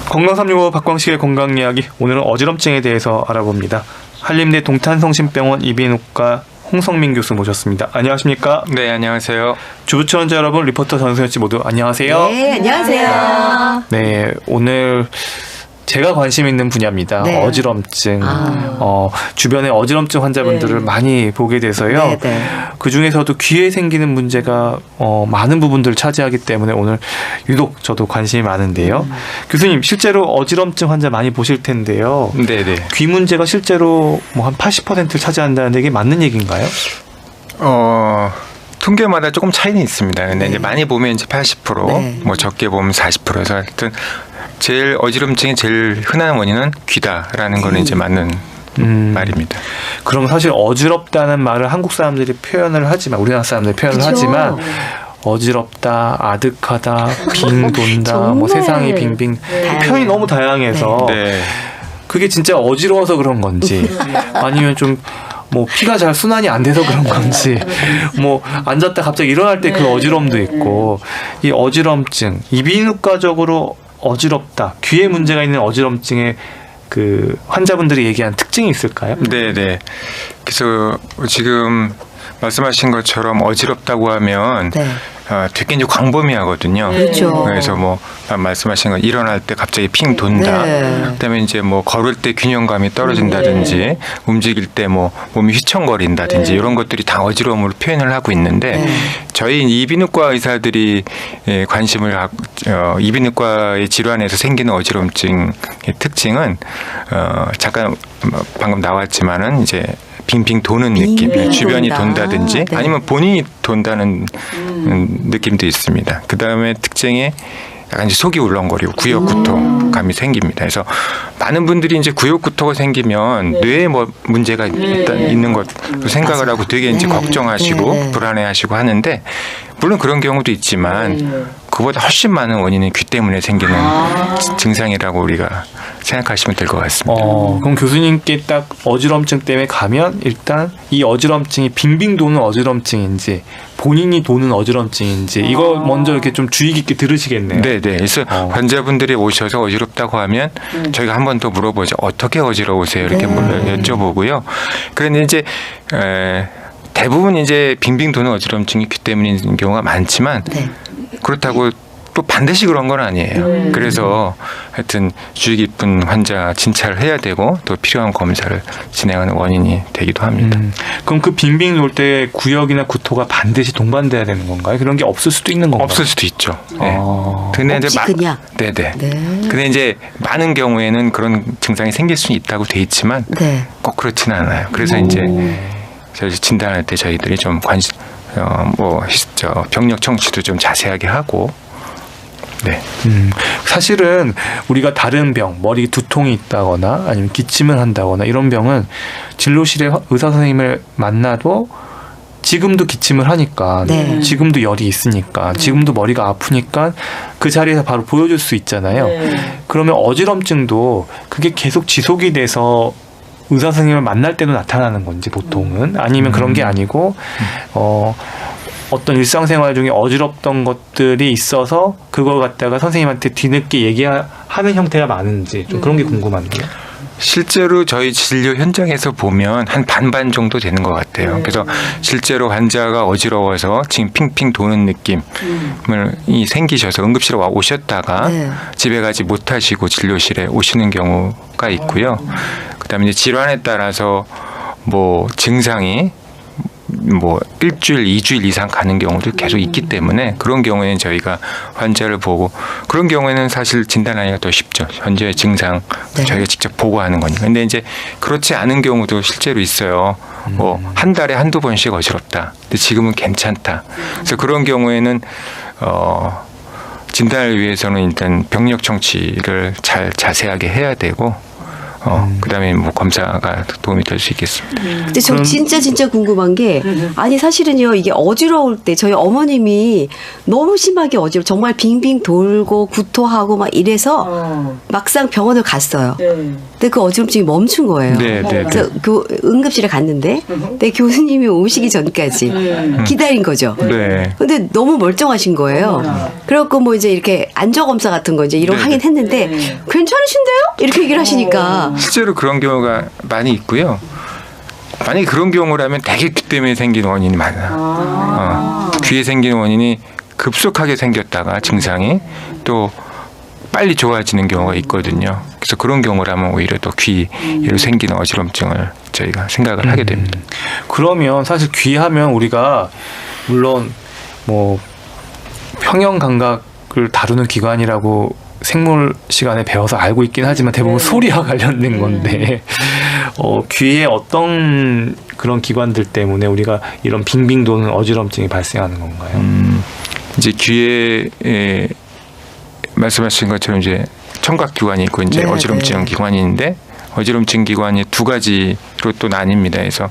건강365 박광식의 건강 이야기, 오늘은 어지럼증에 대해서 알아봅니다. 한림대 동탄성심병원 이비인후과 홍성민 교수 모셨습니다. 안녕하십니까? 네, 안녕하세요. 주부촌자 여러분, 리포터 전소연 씨 모두 안녕하세요. 네, 안녕하세요. 네, 오늘 제가 관심 있는 분야입니다. 네. 어지럼증. 주변에 어지럼증 환자분들을 많이 보게 돼서요. 네. 그 중에서도 귀에 생기는 문제가 많은 부분들을 차지하기 때문에 오늘 유독 저도 관심이 많은데요. 교수님, 실제로 어지럼증 환자 많이 보실 텐데요. 네네. 귀 문제가 실제로 뭐 한 80%를 차지한다는 게 맞는 얘기인가요? 통계마다 조금 차이는 있습니다. 근데 이제 많이 보면 이제 80%, 뭐 적게 보면 40%에서 하여튼 어지럼증의 제일 흔한 원인은 귀다라는 거는 이제 맞는 말입니다. 그럼 사실 어지럽다는 말을 한국 사람들이 표현을 하지만, 우리나라 사람들이 표현을 그쵸. 하지만 어지럽다, 아득하다, 빙 돈다, 뭐 세상이 빙빙 표현이 너무 다양해서 네. 그게 진짜 어지러워서 그런 건지 아니면 좀 뭐 피가 잘 순환이 안 돼서 그런 건지 뭐 앉았다 갑자기 일어날 때 그 어지럼도 있고, 이 어지럼증, 이비인후과적으로 어지럽다, 귀에 문제가 있는 어지럼증의 그 환자분들이 얘기한 특징이 있을까요? 네네. 그래서 지금 말씀하신 것처럼 어지럽다고 하면 되게 이제 광범위하거든요. 그렇죠. 그래서 뭐 말씀하신 건 일어날 때 갑자기 핑 돈다. 그다음에 이제 뭐 걸을 때 균형감이 떨어진다든지 움직일 때 뭐 몸이 휘청거린다든지 이런 것들이 다 어지러움으로 표현을 하고 있는데 저희 이비인후과 의사들이 관심을 이비인후과의 질환에서 생기는 어지럼증의 특징은 잠깐 방금 나왔지만은 이제 빙빙 도는 느낌, 주변이 돈다든지 아니면 본인이 돈다는 느낌도 있습니다. 그 다음에 특징에 약간 이제 속이 울렁거리고 구역구토감이 생깁니다. 그래서 많은 분들이 이제 구역구토가 생기면 뇌에 뭐 문제가 있는 것으로 생각을 하고 되게 이제 걱정하시고 불안해하시고 하는데, 물론 그런 경우도 있지만 그보다 훨씬 많은 원인은 귀 때문에 생기는 증상이라고 우리가 생각하시면 될 것 같습니다. 그럼 교수님께 딱 어지럼증 때문에 가면 일단 이 어지럼증이 빙빙 도는 어지럼증인지 본인이 도는 어지럼증인지 이거 먼저 이렇게 좀 주의 깊게 들으시겠네요. 네. 그래서 환자분들이 오셔서 어지럽다고 하면 저희가 한 번 더 물어보죠. 어떻게 어지러우세요? 이렇게 여쭤보고요. 그런데 이제 대부분 이제 빙빙 도는 어지럼증이 귀 때문인 경우가 많지만 그렇다고 또 반드시 그런 건 아니에요. 그래서 하여튼 주의 깊은 환자 진찰을 해야 되고 또 필요한 검사를 진행하는 원인이 되기도 합니다. 그럼 그 빙빙 돌 때 구역이나 구토가 반드시 동반돼야 되는 건가요? 그런 게 없을 수도 있는 건가요? 없을 수도 있죠. 네. 근데 이제 그냥. 네네. 근데 이제 많은 경우에는 그런 증상이 생길 수 있다고 돼 있지만 꼭 그렇지는 않아요. 그래서 이제 저희 진단할 때 저희들이 좀 병력 청취도 좀 자세하게 하고. 사실은 우리가 다른 병, 머리 두통이 있다거나 아니면 기침을 한다거나 이런 병은 진료실에 의사 선생님을 만나도 지금도 기침을 하니까, 지금도 열이 있으니까, 지금도 머리가 아프니까 그 자리에서 바로 보여줄 수 있잖아요. 그러면 어지럼증도 그게 계속 지속이 돼서 의사 선생님을 만날 때도 나타나는 건지 보통은, 아니면 그런 게 아니고 어떤 일상생활 중에 어지럽던 것들이 있어서 그걸 갖다가 선생님한테 뒤늦게 얘기하는 형태가 많은지 좀 그런 게 궁금한데요. 실제로 저희 진료 현장에서 보면 한 반반 정도 되는 것 같아요. 그래서 실제로 환자가 어지러워서 지금 핑핑 도는 느낌이 생기셔서 응급실에 오셨다가 집에 가지 못하시고 진료실에 오시는 경우가 있고요. 그다음에 이제 질환에 따라서 뭐 증상이 뭐 일주일, 2주일 이상 가는 경우도 계속 있기 때문에 그런 경우에는 저희가 환자를 보고, 그런 경우에는 사실 진단하기가 더 쉽죠. 현재의 증상 저희가 직접 보고하는 거니까. 근데 이제 그렇지 않은 경우도 실제로 있어요. 뭐 한 달에 한두 번씩 어지럽다. 근데 지금은 괜찮다. 그래서 그런 경우에는 진단을 위해서는 일단 병력 청취를 잘 자세하게 해야 되고 그다음에 뭐 검사가 도움이 될 수 있겠습니다. 근데 저 진짜 궁금한 게 아니 사실은요 이게 어지러울 때 저희 어머님이 너무 심하게 정말 빙빙 돌고 구토하고 막 이래서 막상 병원을 갔어요. 근데 그 어지럼증이 멈춘 거예요. 네. 그래서 그 응급실에 갔는데 내 교수님이 오시기 전까지 기다린 거죠. 네. 근데 너무 멀쩡하신 거예요. 그래갖고 뭐 이제 이렇게 안저 검사 같은 거 이제 이런 거 하긴 했는데 괜찮으신데요? 이렇게 얘기를 하시니까 실제로 그런 경우가 많이 있고요. 만약에 그런 경우라면 대개 귀 때문에 생긴 원인이 많아. 귀에 생긴 원인이 급속하게 생겼다가 증상이 또 빨리 좋아지는 경우가 있거든요. 그래서 그런 경우라면 오히려 더 귀로 생기는 어지럼증을 저희가 생각을 하게 됩니다. 그러면 사실 귀하면 우리가 물론 뭐 평형 감각을 다루는 기관이라고 생물 시간에 배워서 알고 있긴 하지만 대부분 소리와 관련된 건데 귀에 어떤 그런 기관들 때문에 우리가 이런 빙빙 도는 어지럼증이 발생하는 건가요? 이제 귀에 말씀하신 것처럼 이제 청각 기관이 있고 이제 어지럼증 기관이 있는데 어지럼증 기관이 두 가지로 또 나뉩니다. 그래서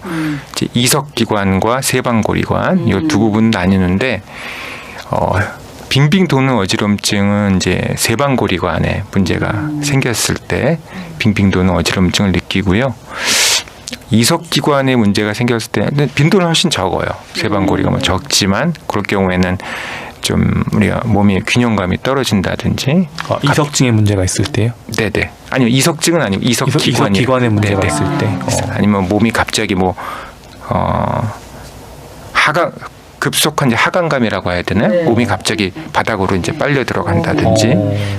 이제 이석 기관과 세방고리관 이 두 부분 나뉘는데 빙빙 도는 어지럼증은 이제 세방고리관에 문제가 생겼을 때 빙빙 도는 어지럼증을 느끼고요. 이석기관에 문제가 생겼을 때는 빈도는 훨씬 적어요. 세방고리관은 적지만 그럴 경우에는 좀 우리가 몸의 균형감이 떨어진다든지 이석증에 문제가 있을 때요? 네네. 아니요 이석증은 아니고 이석기관이 이석기관에 문제가 있을 때 아니면 몸이 갑자기 뭐 급속한 이제 하강감이라고 해야 되나요? 몸이 갑자기 바닥으로 이제 빨려 들어간다든지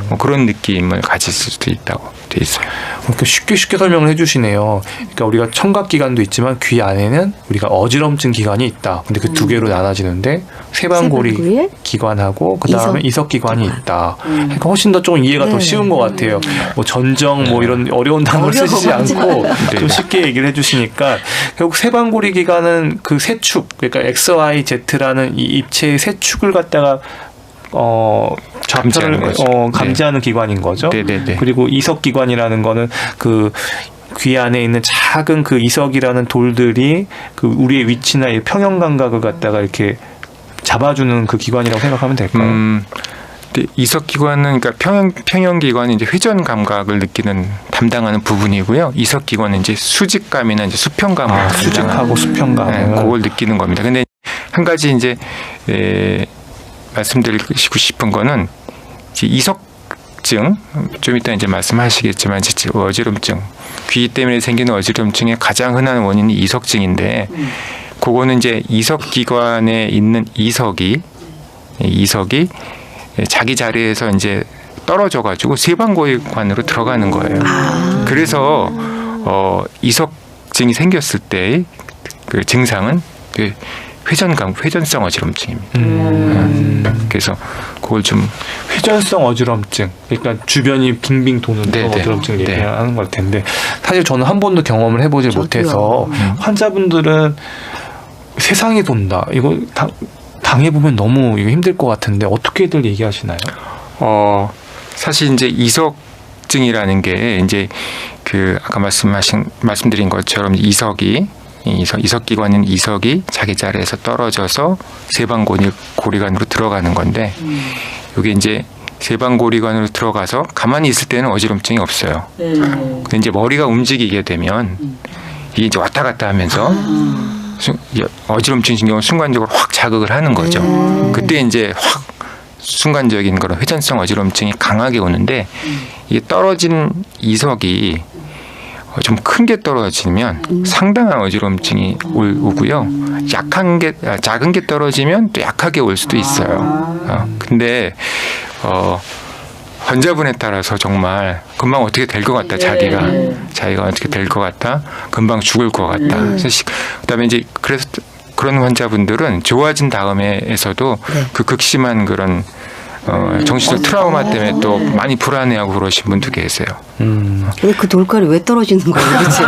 뭐 그런 느낌을 가질 수도 있다고 돼 있어요. 그러니까 쉽게 설명을 해주시네요. 그러니까 우리가 청각 기관도 있지만 귀 안에는 우리가 어지럼증 기관이 있다. 근데 그 두 개로 나눠지는데 세방고리 기관하고 그 다음에 이석 기관이 있다. 그러니까 훨씬 더 조금 이해가 더 쉬운 것 같아요. 뭐 전정 뭐 이런 어려운 단어를 쓰시지 않고 좀 쉽게 얘기를 해주시니까 결국 세방고리 기관은 그 세 축, 그러니까 X, Y, Z라는 이 입체의 세 축을 갖다가 감지하는 거죠. 감지하는 기관인 거죠. 네네네. 그리고 이석 기관이라는 거는 그 귀 안에 있는 작은 그 이석이라는 돌들이 그 우리의 위치나 이 평형 감각을 갖다가 이렇게 잡아주는 그 기관이라고 생각하면 될까요? 이석 기관은 그러니까 평형 기관은 이제 회전 감각을 느끼는 담당하는 부분이고요. 이석 기관은 이제 수직감이나 이제 수평감을 수직하고 수평감 그걸 느끼는 겁니다. 근데 한 가지 이제 말씀드리고 싶은 거는 이제 이석증 좀 이따 이제 말씀하시겠지만 이제 어지럼증 귀 때문에 생기는 어지럼증의 가장 흔한 원인이 이석증인데 그거는 이제 이석 기관에 있는 이석이 자기 자리에서 이제 떨어져가지고 세방고리관으로 들어가는 거예요. 그래서 이석증이 생겼을 때 그 증상은 그 회전성 어지럼증입니다. 그래서 그걸 좀 회전성 어지럼증, 그러니까 주변이 빙빙 도는 그런 어지럼증을 얘기하는 걸 텐데 사실 저는 한 번도 경험을 해보질 못해서 환자분들은 세상이 돈다 이거 당해보면 너무 이거 힘들 것 같은데 어떻게들 얘기하시나요? 사실 이제 이석증이라는 게 이제 그 아까 말씀드린 것처럼 이석기관인 이석이 자기 자리에서 떨어져서 세방고리관으로 들어가는 건데 이게 이제 세방고리관으로 들어가서 가만히 있을 때는 어지럼증이 없어요. 근데 이제 머리가 움직이게 되면 이게 이제 왔다 갔다 하면서 어지럼증 신경을 순간적으로 확 자극을 하는 거죠. 그때 이제 확 순간적인 그런 회전성 어지럼증이 강하게 오는데 이게 떨어진 이석이 좀 큰 게 떨어지면 상당한 어지럼증이 오고요. 작은 게 떨어지면 또 약하게 올 수도 있어요. 근데 환자분에 따라서 정말 금방 어떻게 될 것 같다. 자기가 어떻게 될 것 같다. 금방 죽을 것 같다. 그다음에 이제 그래서 그런 환자분들은 좋아진 다음에에서도 그 극심한 그런 정신적 트라우마 때문에 또 많이 불안해하고 그러신 분도 계세요. 근데 그 돌깔이 왜 떨어지는 거예요, 도대체?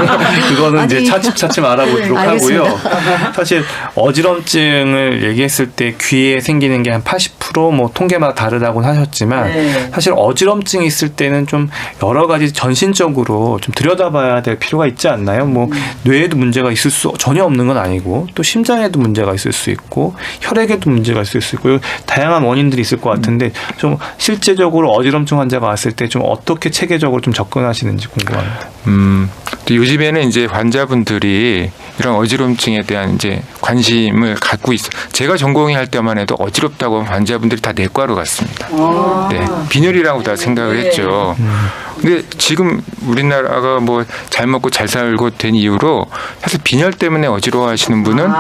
그거는 이제 아니. 차츰차츰 알아보도록 알겠습니다. 하고요. 사실 어지럼증을 얘기했을 때 귀에 생기는 게 한 80% 통계마다 다르다고 하셨지만 사실 어지럼증이 있을 때는 좀 여러 가지 전신적으로 좀 들여다봐야 될 필요가 있지 않나요? 뇌에도 문제가 있을 수 전혀 없는 건 아니고 또 심장에도 문제가 있을 수 있고 혈액에도 문제가 있을 수 있고 다양한 원인들이 있을 것 같은데 좀 실제적으로 어지럼증 환자가 왔을 때 좀 어떻게 체계적으로 좀 접근하시는지 궁금합니다. 또 요즘에는 이제 환자분들이 이런 어지럼증에 대한 이제 관심을 갖고 있어. 제가 전공의 할 때만 해도 어지럽다고 하면 환자분들이 다 내과로 갔습니다. 네, 빈혈이라고 다 생각을 했죠. 근데 지금 우리나라가 뭐 잘 먹고 잘 살고 된 이후로 사실 빈혈 때문에 어지러워하시는 분은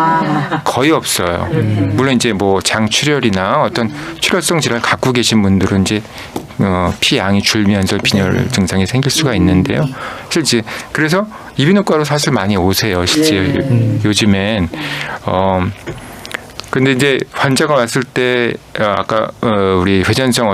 거의 없어요. 물론 이제 뭐 장출혈이나 어떤 출혈성 질환을 갖고 계신 분들은 이제 피 양이 줄면서 빈혈 증상이 생길 수가 있는데요. 실제 그래서 이비인후과로 사실 많이 오세요. 실제 요즘엔 근데 이제 환자가 왔을 때 아까 우리 회전성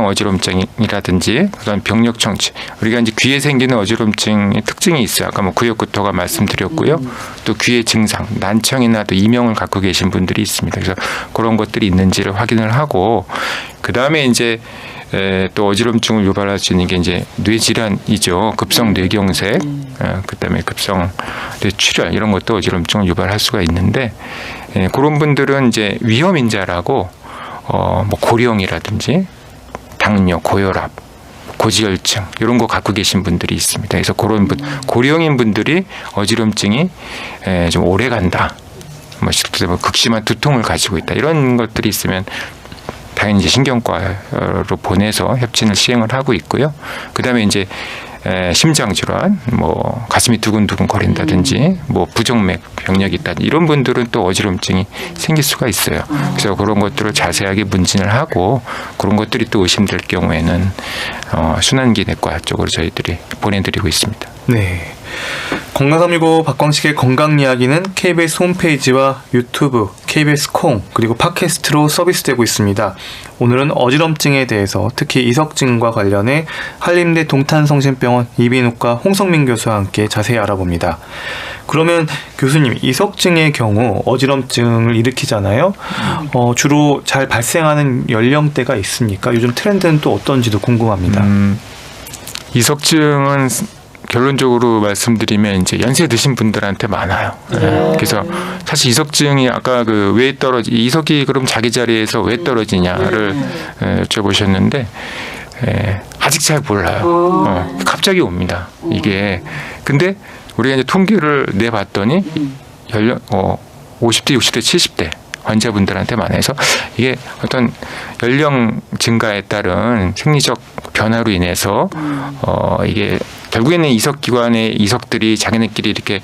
어지럼증이라든지 그다음 병력 청취 우리가 이제 귀에 생기는 어지럼증의 특징이 있어요. 아까 뭐 구역구토가 말씀드렸고요. 또 귀의 증상, 난청이나 또 이명을 갖고 계신 분들이 있습니다. 그래서 그런 것들이 있는지를 확인을 하고 그 다음에 이제 또 어지럼증을 유발할 수 있는 게 이제 뇌질환이죠. 급성 뇌경색, 그다음에 급성 뇌출혈 이런 것도 어지럼증을 유발할 수가 있는데 그런 분들은 이제 위험인자라고 뭐 고령이라든지 당뇨, 고혈압, 고지혈증 이런 거 갖고 계신 분들이 있습니다. 그래서 그런 고령인 분들이 어지럼증이 좀 오래 간다. 뭐 극심한 두통을 가지고 있다. 이런 것들이 있으면 당연히 이제 신경과로 보내서 협진을 시행을 하고 있고요. 그다음에 이제 심장 질환, 뭐 가슴이 두근두근 거린다든지, 뭐 부정맥 병력이 있다 이런 분들은 또 어지럼증이 생길 수가 있어요. 그래서 그런 것들을 자세하게 문진을 하고 그런 것들이 또 의심될 경우에는 순환기 내과 쪽으로 저희들이 보내드리고 있습니다. 네. 건강365 박광식의 건강 이야기는 KBS 홈페이지와 유튜브, KBS 콩 그리고 팟캐스트로 서비스되고 있습니다. 오늘은 어지럼증에 대해서 특히 이석증과 관련해 한림대 동탄성심병원 이비인후과 홍성민 교수와 함께 자세히 알아봅니다. 그러면 교수님, 이석증의 경우 어지럼증을 일으키잖아요. 주로 잘 발생하는 연령대가 있습니까? 요즘 트렌드는 또 어떤지도 궁금합니다. 이석증은 결론적으로 말씀드리면 이제 연세 드신 분들한테 많아요. 그래서 사실 이석증이 아까 그 왜 이석이 그럼 자기 자리에서 왜 떨어지냐를 여쭤보셨는데 아직 잘 몰라요. 갑자기 옵니다. 이게 근데 우리가 이제 통계를 내봤더니 연령 50대, 60대, 70대 환자분들한테 많아서 이게 어떤 연령 증가에 따른 생리적 변화로 인해서 이게 결국에는 이석기관의 이석들이 자기네끼리 이렇게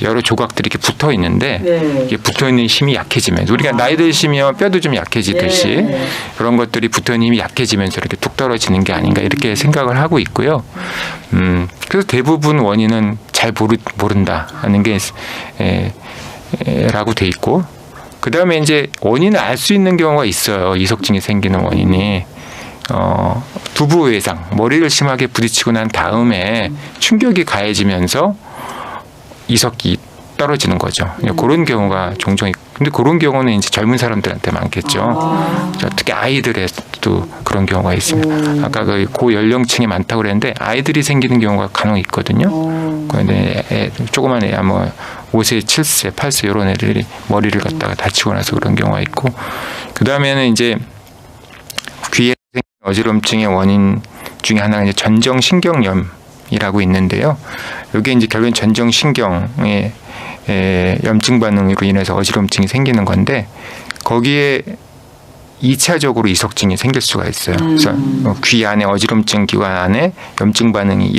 여러 조각들이 이렇게 붙어 있는데 이게 붙어 있는 힘이 약해지면서 우리가 나이 드시면 뼈도 좀 약해지듯이 그런 것들이 붙어 있는 힘이 약해지면서 이렇게 뚝 떨어지는 게 아닌가 이렇게 생각을 하고 있고요. 그래서 대부분 원인은 잘 모른다 하는 게 라고 돼 있고 그 다음에 이제 원인을 알 수 있는 경우가 있어요. 이석증이 생기는 원인이. 두부 외상, 머리를 심하게 부딪히고 난 다음에 충격이 가해지면서 이석이 떨어지는 거죠. 그런 경우가 종종 있고. 근데 그런 경우는 이제 젊은 사람들한테 많겠죠. 특히 아이들에도 그런 경우가 있습니다. 아까 그 고연령층이 많다고 그랬는데 아이들이 생기는 경우가 간혹 있거든요. 그런데 조그만 애, 뭐 5세, 7세, 8세 이런 애들이 머리를 갖다가 다치고 나서 그런 경우가 있고 그 다음에는 이제 귀에 생긴 어지럼증의 원인 중에 하나가 이제 전정신경염이라고 있는데요. 이게 이제 결국엔 전정신경의 염증 반응으로 인해서 어지럼증이 생기는 건데 거기에 2차적으로 이석증이 생길 수가 있어요. 그래서 귀 안에 어지럼증 기관 안에 염증 반응이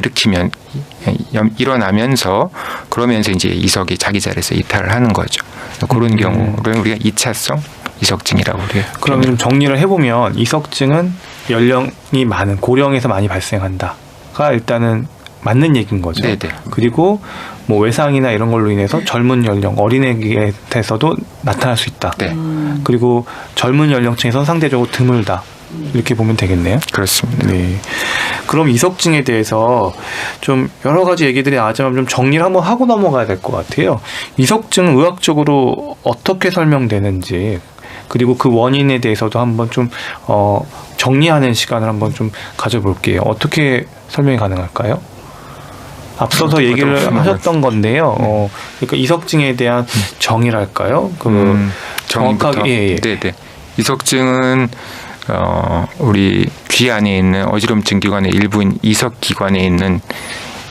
일어나면서 그러면서 이제 이석이 자기 자리에서 이탈을 하는 거죠. 그런 경우를 우리가 2차성 이석증이라고 그래요. 그럼 좀 정리를 해보면 이석증은 연령이 많은 고령에서 많이 발생한다가 일단은 맞는 얘기인 거죠. 네네. 그리고 뭐 외상이나 이런 걸로 인해서 젊은 연령, 어린애에서도 나타날 수 있다. 네. 그리고 젊은 연령층에서는 상대적으로 드물다. 이렇게 보면 되겠네요. 그렇습니다. 네. 그럼 이석증에 대해서 좀 여러 가지 얘기들이 나왔지만 좀 정리를 한번 하고 넘어가야 될 것 같아요. 이석증은 의학적으로 어떻게 설명되는지, 그리고 그 원인에 대해서도 한번 좀 정리하는 시간을 한번 좀 가져볼게요. 어떻게 설명이 가능할까요? 앞서서 얘기를 하셨던 건데요. 그러니까 이석증에 대한 정의랄까요? 정의부터. 네네. 이석증은 우리 귀 안에 있는 어지럼증 기관의 일부인 이석 기관에 있는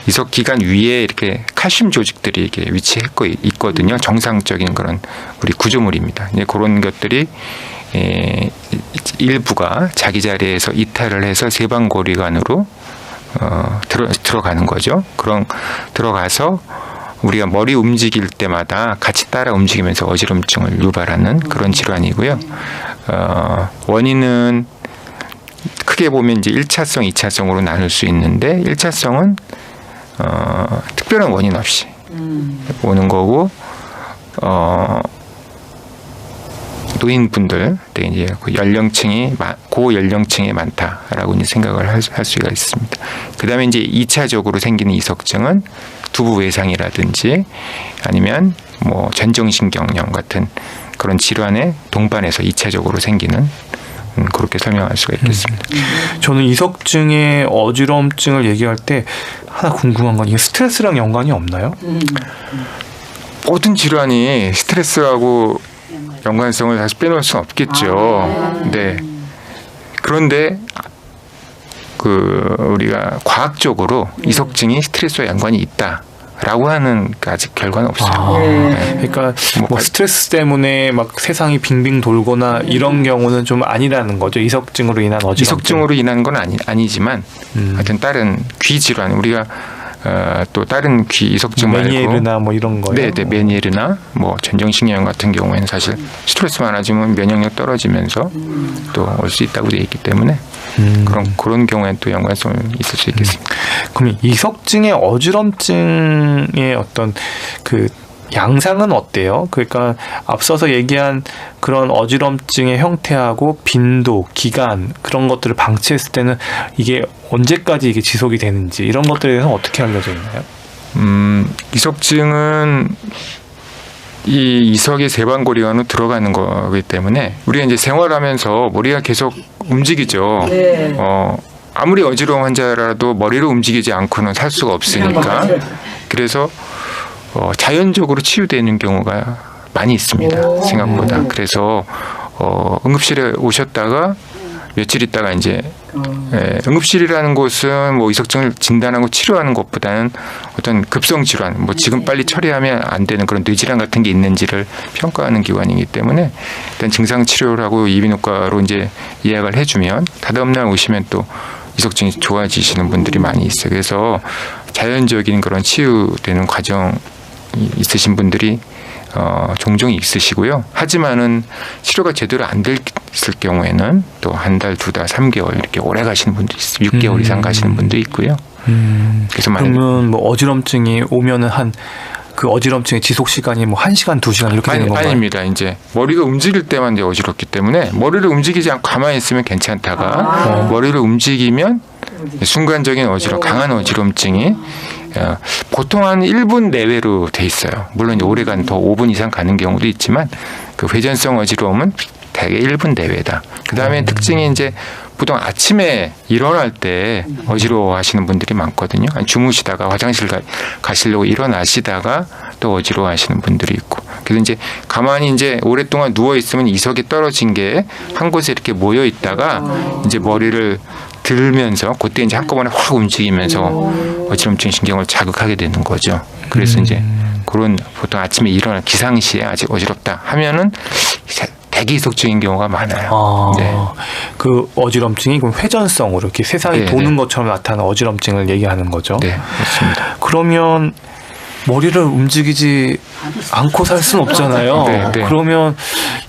이석 기관 위에 이렇게 칼슘 조직들이 이렇게 위치했고 있거든요. 정상적인 그런 우리 구조물입니다. 이제 그런 것들이 일부가 자기 자리에서 이탈을 해서 세방고리관으로 들어가는 거죠. 그런 들어가서 우리가 머리 움직일 때마다 같이 따라 움직이면서 어지럼증을 유발하는 그런 질환이고요. 원인은 크게 보면 이제 1차성, 2차성으로 나눌 수 있는데 1차성은 특별한 원인 없이 오는 거고 노인분들 이제 그 연령층이 고연령층에 많다라고 이제 생각을 할 수가 있습니다. 그다음에 이제 2차적으로 생기는 이석증은 두부 외상이라든지 아니면 뭐 전정신경염 같은 그런 질환에 동반해서 2차적으로 생기는 그렇게 설명할 수가 있겠습니다. 저는 이석증의 어지럼증을 얘기할 때 하나 궁금한 건 이게 스트레스랑 연관이 없나요? 모든 질환이 스트레스하고 연관성을 다시 빼놓을 수는 없겠죠. 네. 그런데 우리가 과학적으로 이석증이 스트레스와 연관이 있다라고 하는 아직 결과는 없어요. 네. 그러니까 뭐 스트레스 때문에 막 세상이 빙빙 돌거나 이런 경우는 좀 아니라는 거죠. 이석증으로 인한 어지럼증. 이석증으로 인한 건 아니지만 하여튼 다른 귀 질환 우리가 또 다른 귀 이석증 말고 메니에르나 뭐 이런 거요. 네, 메니에르나 뭐 전정신경염 같은 경우에는 사실 스트레스 많아지면 면역력 떨어지면서 또 올 수 있다고 되어 있기 때문에 그런 경우에는 또 연관성이 있을 수 있겠습니다. 그럼 이석증의 어지럼증의 어떤 그 양상은 어때요? 그러니까 앞서서 얘기한 그런 어지럼증의 형태하고 빈도, 기간 그런 것들을 방치했을 때는 이게 언제까지 이게 지속이 되는지 이런 것들에 대해서는 어떻게 알려져 있나요? 이석증은 이 이석의 세방고리관으로 들어가는 거기 때문에 우리가 이제 생활하면서 머리가 계속 움직이죠. 네. 아무리 어지러운 환자라도 머리를 움직이지 않고는 살 수가 없으니까 그래서 자연적으로 치유되는 경우가 많이 있습니다. 생각보다. 그래서 응급실에 오셨다가 며칠 있다가 이제 응급실이라는 곳은 뭐 이석증을 진단하고 치료하는 것보다는 어떤 급성 질환, 뭐 지금 빨리 처리하면 안 되는 그런 뇌질환 같은 게 있는지를 평가하는 기관이기 때문에 일단 증상 치료를 하고 이비인후과로 이제 예약을 해주면 다다음 날 오시면 또 이석증이 좋아지시는 분들이 많이 있어요. 그래서 자연적인 그런 치유되는 과정이 있으신 분들이 종종 있으시고요. 하지만은 치료가 제대로 안 됐을 경우에는 또 한 달, 2달, 3개월 이렇게 오래 가시는 분도 있어요. 6개월 이상 가시는 분도 있고요. 그래서 그러면 뭐 어지럼증이 오면은 그 어지럼증의 지속 시간이 뭐 1시간, 2시간 이렇게 되는 건가요? 아닙니다. 이제 머리가 움직일 때만 이제 어지럽기 때문에 머리를 움직이지 않고 가만히 있으면 괜찮다가 머리를 움직이면 순간적인 강한 어지럼증이 보통 한 1분 내외로 돼 있어요. 물론 오래간 더 5분 이상 가는 경우도 있지만 그 회전성 어지러움은 대개 1분 내외다. 그 다음에 특징이 이제 보통 아침에 일어날 때 어지러워하시는 분들이 많거든요. 아니, 주무시다가 화장실 가시려고 일어나시다가 또 어지러워하시는 분들이 있고. 그래서 이제 가만히 이제 오랫동안 누워 있으면 이석이 떨어진 게 한 곳에 이렇게 모여 있다가 이제 머리를 들면서 그때 이제 한꺼번에 확 움직이면서 어지럼증 신경을 자극하게 되는 거죠. 그래서 이제 그런 보통 아침에 일어날 기상시에 아직 어지럽다 하면은 대기 이석증인 경우가 많아요. 네. 그 어지럼증이 그럼 회전성으로 이렇게 세상이 도는 것처럼 나타나는 어지럼증을 얘기하는 거죠. 네, 맞습니다. 그러면 머리를 움직이지 않고 살 수는 없잖아요. 네, 네. 그러면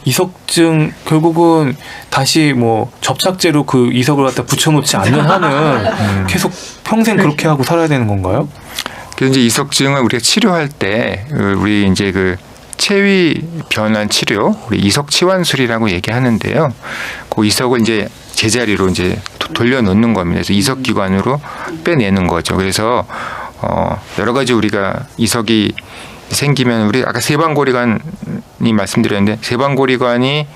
이석증 결국은 다시 뭐 접착제로 그 이석을 갖다 붙여놓지 않는 한은 계속 평생 그렇게 하고 살아야 되는 건가요? 그래서 이제 이석증을 우리가 치료할 때 우리 이제 그 체위 변환 치료, 우리 이석 치환술이라고 얘기하는데요. 그 이석을 이제 제자리로 이제 돌려놓는 겁니다. 그래서 이석 기관으로 빼내는 거죠. 그래서 여러 가지 우리가 이석이 생기면 우리 아까 세방고리관이 말씀드렸는데 세방고리관이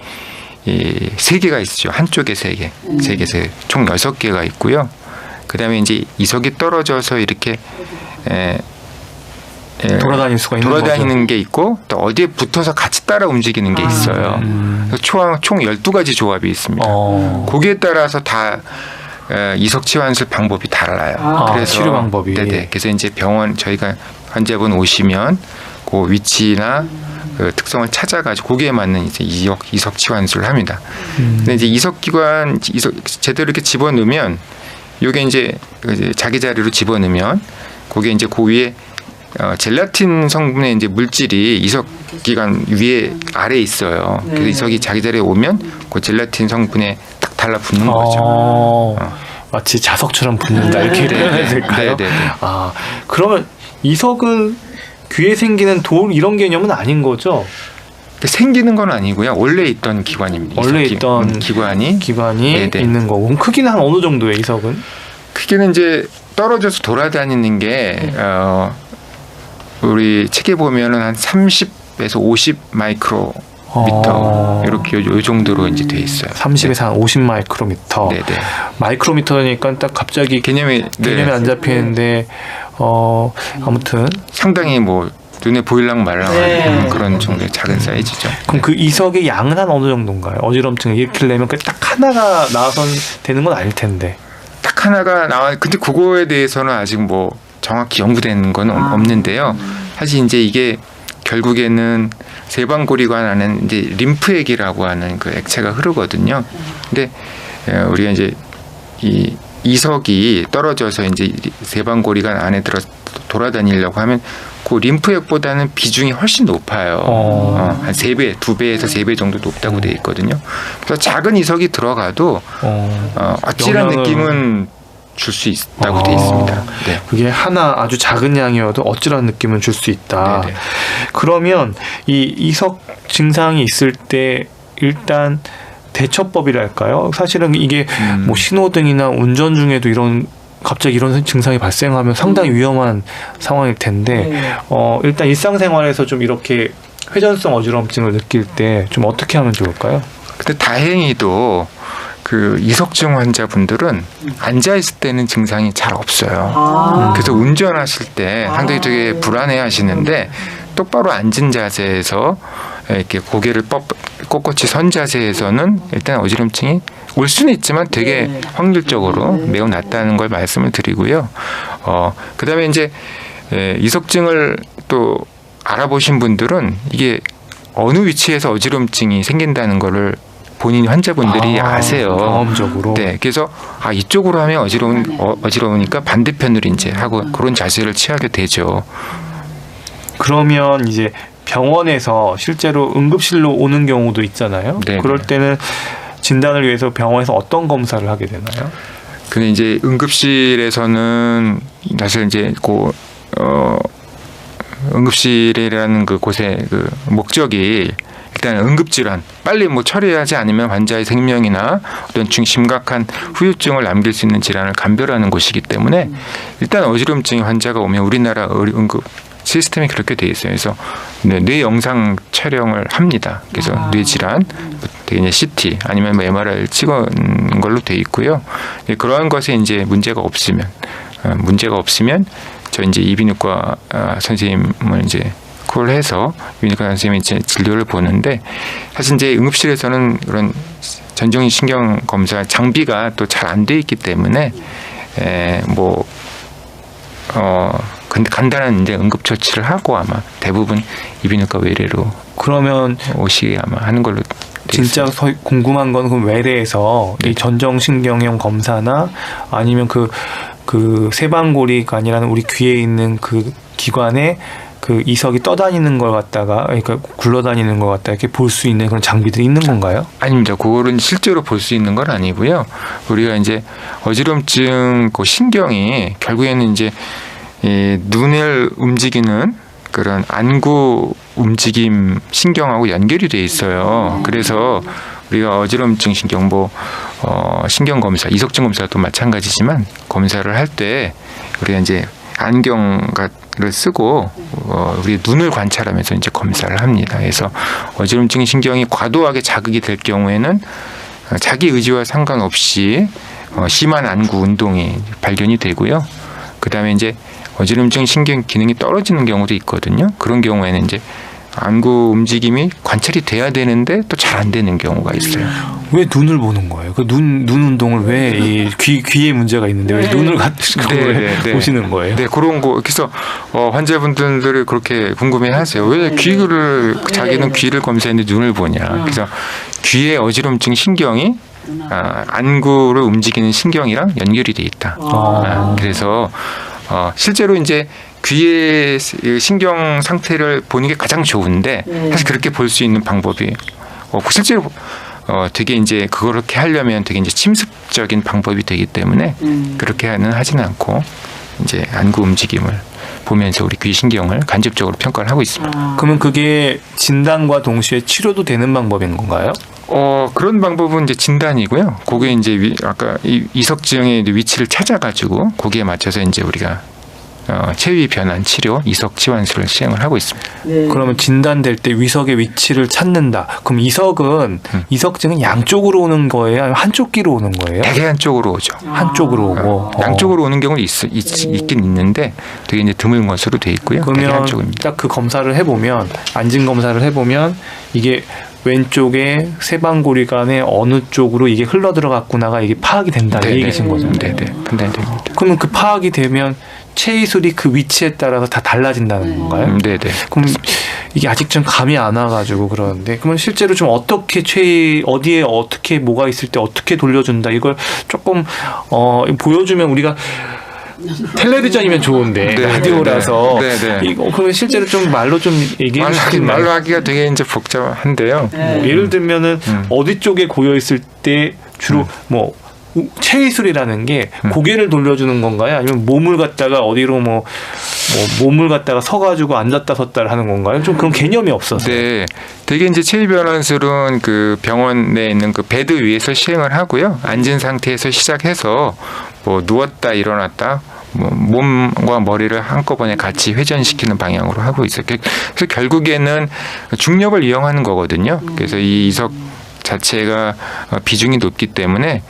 세 개가 있죠. 한쪽에 세 개, 총 6개가 있고요. 그다음에 이제 이석이 떨어져서 이렇게 돌아다닐 수가 있는 돌아다니는 게 있고 또 어디에 붙어서 같이 따라 움직이는 게 있어요. 총 12가지 조합이 있습니다. 거기에 따라서 다 이석 치환술 방법이 달라요. 그래서 치료 방법이. 네네. 그래서 이제 병원 저희가 환자분 오시면 그 위치나 그 특성을 찾아가지고 거기에 맞는 이제 이석 치환술을 합니다. 근데 이제 이석 제대로 이렇게 집어넣으면 요게 이제 자기 자리로 집어넣으면 거기에 이제 그 위에 젤라틴 성분의 이제 물질이 이석 기관 위에 아래에 있어요. 그래서 이석이 자기 자리에 오면 그 젤라틴 성분에 딱 달라붙는 거죠. 마치 자석처럼 붙는다 이렇게 표현해야 될까요? 네. 그러면 이석은 귀에 생기는 돌 이런 개념은 아닌 거죠? 생기는 건 아니고요. 원래 있던 기관입니다. 원래 있던 기관이 네네. 있는 거고. 그럼 크기는 한 어느 정도예요, 이석은? 크기는 이제 떨어져서 돌아다니는 게 우리 책에 보면은 한 30에서 50 마이크로미터 이렇게 요 정도로 이제 돼 있어요. 30에서 한 50 마이크로미터. 네네. 마이크로미터니까 딱 갑자기 개념이 안 잡히는데 아무튼 상당히 뭐 눈에 보일랑 말랑 그런 정도의 작은 사이즈죠. 그럼 그 이석의 양은 한 어느 정도인가요? 어지럼증을 일으키려면 딱 하나가 나와선 되는 건 아닐 텐데. 딱 하나가 나와. 근데 그거에 대해서는 아직 뭐 정확히 연구된 건 없는데요. 사실 이제 이게 결국에는 세방고리관 안에 이제 림프액이라고 하는 그 액체가 흐르거든요. 근데 우리가 이제 이 이석이 떨어져서 이제 세방고리관 안에 들어 돌아다니려고 하면 그 림프액보다는 비중이 훨씬 높아요. 한 3배, 2배에서 3배 정도 높다고 되어 있거든요. 그래서 작은 이석이 들어가도 어찌란 느낌은 줄 수 있다고 되어 있습니다. 네. 그게 하나 아주 작은 양이어도 어찌란 느낌은 줄 수 있다. 네네. 그러면 이 이석 증상이 있을 때 일단 대처법이랄까요? 사실은 이게 뭐 신호등이나 운전 중에도 갑자기 이런 증상이 발생하면 상당히 위험한 상황일 텐데 일단 일상생활에서 좀 이렇게 회전성 어지럼증을 느낄 때 좀 어떻게 하면 좋을까요? 근데 다행히도 그 이석증 환자분들은 앉아 있을 때는 증상이 잘 없어요. 그래서 운전하실 때 상당히 되게 불안해하시는데 똑바로 앉은 자세에서 이렇게 고개를 꼿꼿이 선 자세에서는 일단 어지럼증이 올 수는 있지만 되게 확률적으로 매우 낮다는 걸 말씀을 드리고요. 그다음에 이제 이석증을 또 알아보신 분들은 이게 어느 위치에서 어지럼증이 생긴다는 거를 본인 환자분들이 아세요. 경험적으로. 네, 그래서 이쪽으로 하면 어지러우니까 반대편으로 이제 하고 그런 자세를 취하게 되죠. 그러면 이제 병원에서 실제로 응급실로 오는 경우도 있잖아요. 네네. 그럴 때는 진단을 위해서 병원에서 어떤 검사를 하게 되나요? 근데 이제 응급실에서는 사실 이제 응급실이라는 그 곳의 그 목적이 일단 응급질환 빨리 뭐 처리하지 않으면 환자의 생명이나 어떤 심각한 후유증을 남길 수 있는 질환을 감별하는 곳이기 때문에 일단 어지럼증 환자가 오면 우리나라 응급 시스템이 그렇게 돼 있어요. 그래서 뇌 영상 촬영을 합니다. 그래서 뇌 질환, 이제 CT 아니면 뭐 MRI를 찍은 걸로 돼 있고요. 그러한 것에 이제 문제가 없으면 저 이제 이비인후과 선생님을 이제 콜해서 이비인후과 선생님이 이제 진료를 보는데 사실 이제 응급실에서는 그런 전정신경 검사 장비가 또 잘 안 돼 있기 때문에 근데 간단한 이제 응급처치를 하고 아마 대부분 이비인후과 외래로 그러면 오시게 아마 하는 걸로 진짜 궁금한 건 그럼 외래에서 이 전정신경형 검사나 아니면 그 세방고리관이라는 우리 귀에 있는 그 기관에 그 이석이 떠다니는 걸 갖다가 그러니까 굴러다니는 걸 갖다 이렇게 볼 수 있는 그런 장비들이 있는 건가요? 아닙니다. 그거는 실제로 볼 수 있는 건 아니고요. 우리가 이제 어지럼증 그 신경이 결국에는 이제 이 눈을 움직이는 그런 안구 움직임 신경하고 연결이 돼 있어요. 그래서 우리가 어지럼증 신경 신경 검사, 이석증 검사도 마찬가지지만 검사를 할 때 우리가 이제 안경을 쓰고 우리 눈을 관찰하면서 이제 검사를 합니다. 그래서 어지럼증 신경이 과도하게 자극이 될 경우에는 자기 의지와 상관없이 심한 안구 운동이 발견이 되고요. 그다음에 이제 어지럼증 신경 기능이 떨어지는 경우도 있거든요. 그런 경우에는 이제 안구 움직임이 관찰이 돼야 되는데 또 잘 안 되는 경우가 있어요. 왜 눈을 보는 거예요? 그 눈 운동을 왜 귀에 문제가 있는데 왜 눈을 보시는 거예요? 네, 그런 거. 그래서 환자분들이 그렇게 궁금해하세요. 왜 귀를 자기는 귀를 검사했는데 눈을 보냐? 그래서 귀의 어지럼증 신경이 안구를 움직이는 신경이랑 연결이 돼 있다. 그래서 실제로 이제 귀의 신경 상태를 보는 게 가장 좋은데 사실 그렇게 볼 수 있는 방법이 실제로 되게 이제 그렇게 하려면 되게 이제 침습적인 방법이 되기 때문에 그렇게는 하지는 않고 이제 안구 움직임을 보면서 우리 귀 신경을 간접적으로 평가를 하고 있습니다. 그러면 그게 진단과 동시에 치료도 되는 방법인 건가요? 그런 방법은 이제 진단이고요. 거기에 이제 아까 이석증의 위치를 찾아가지고 거기에 맞춰서 이제 우리가 체위 변환 치료, 이석 치환술을 시행을 하고 있습니다. 네. 그러면 진단될 때 위석의 위치를 찾는다. 그럼 이석증은 양쪽으로 오는 거예요? 아니면 한쪽 귀로 오는 거예요? 대개 한쪽으로 오죠. 한쪽으로 오고. 양쪽으로 오는 경우는 있긴 있는데 되게 이제 드문 것으로 돼 있고요. 대개 그러면 한쪽입니다. 딱 그 검사를 해보면 안진 검사를 해보면 이게 왼쪽에 세방고리 간에 어느 쪽으로 이게 흘러 들어갔구나가 이게 파악이 된다 이 얘기신 거죠. 네네, 판단이 됩니다. 그러면 그 파악이 되면 체이술이 그 위치에 따라서 다 달라진다는 건가요? 네네. 그럼 이게 아직 좀 감이 안 와가지고 그러는데 그러면 실제로 좀 어떻게 어디에 어떻게 뭐가 있을 때 어떻게 돌려준다 이걸 조금 보여주면 우리가 텔레비전이면 좋은데 네, 라디오라서 네. 이거 그러면 실제로 좀 말로 좀 얘기해 주시면 말로 하기가 되게 이제 복잡한데요. 뭐 예를 들면은 어디 쪽에 고여 있을 때 주로 뭐 체이술이라는 게 고개를 돌려주는 건가요? 아니면 몸을 갖다가 어디로 뭐 몸을 갖다가 서가지고 앉았다 섰다 하는 건가요? 좀 그런 개념이 없어서. 네, 되게 이제 체위 변환술은 그 병원에 있는 그 베드 위에서 시행을 하고요. 앉은 상태에서 시작해서 뭐 누웠다 일어났다. 몸과 머리를 한꺼번에 같이 회전시키는 방향으로 하고 있어요. 그래서 결국에는 중력을 이용하는 거거든요. 그래서 이 이석 자체가 비중이 높기 때문에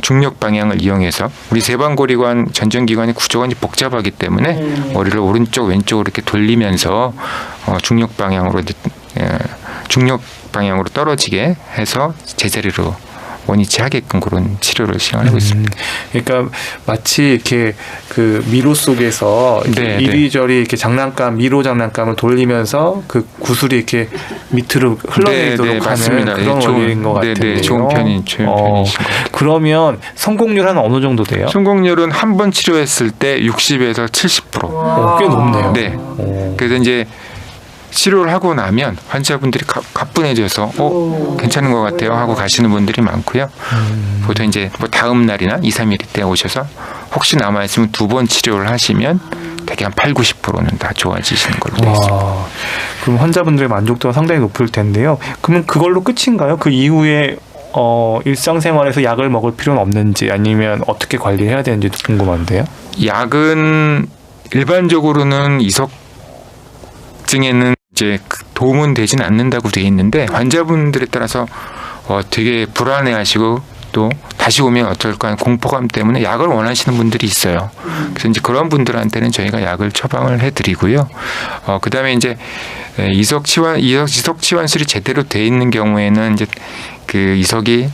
중력 방향을 이용해서 우리 세방고리관 전정기관의 구조가 이제 복잡하기 때문에 머리를 오른쪽 왼쪽으로 이렇게 돌리면서 중력 방향으로 떨어지게 해서 제자리로 원위치 하게끔 그런 치료를 시행하고 있습니다. 그러니까 마치 이렇게 그 미로 속에서 네, 이리저리 이렇게 미로 장난감을 돌리면서 그 구슬이 이렇게 밑으로 흘러내리도록 하는 맞습니다. 그런 원리인 것 같은데요. 네, 좋은 편이신 것 같아요. 그러면 성공률 한 어느 정도 돼요? 성공률은 한 번 치료했을 때 60에서 70%. 꽤 높네요. 네. 그래서 이제 치료를 하고 나면 환자분들이 가뿐해져서 괜찮은 것 같아요 하고 가시는 분들이 많고요. 보통 이제 뭐 다음 날이나 2, 3일 때 오셔서 혹시 남아있으면 2번 치료를 하시면 대개 한 8, 90%는 다 좋아지시는 걸로 되어 있습니다. 그럼 환자분들의 만족도가 상당히 높을 텐데요. 그러면 그걸로 끝인가요? 그 이후에 일상생활에서 약을 먹을 필요는 없는지 아니면 어떻게 관리해야 되는지도 궁금한데요. 약은 일반적으로는 이석증에는 이제 도움은 되진 않는다고 돼 있는데 환자분들에 따라서 되게 불안해하시고 또 다시 오면 어떨까 하는 공포감 때문에 약을 원하시는 분들이 있어요. 그래서 이제 그런 분들한테는 저희가 약을 처방을 해드리고요. 그다음에 이제 이석 치환술이 제대로 돼 있는 경우에는 이제 그 이석이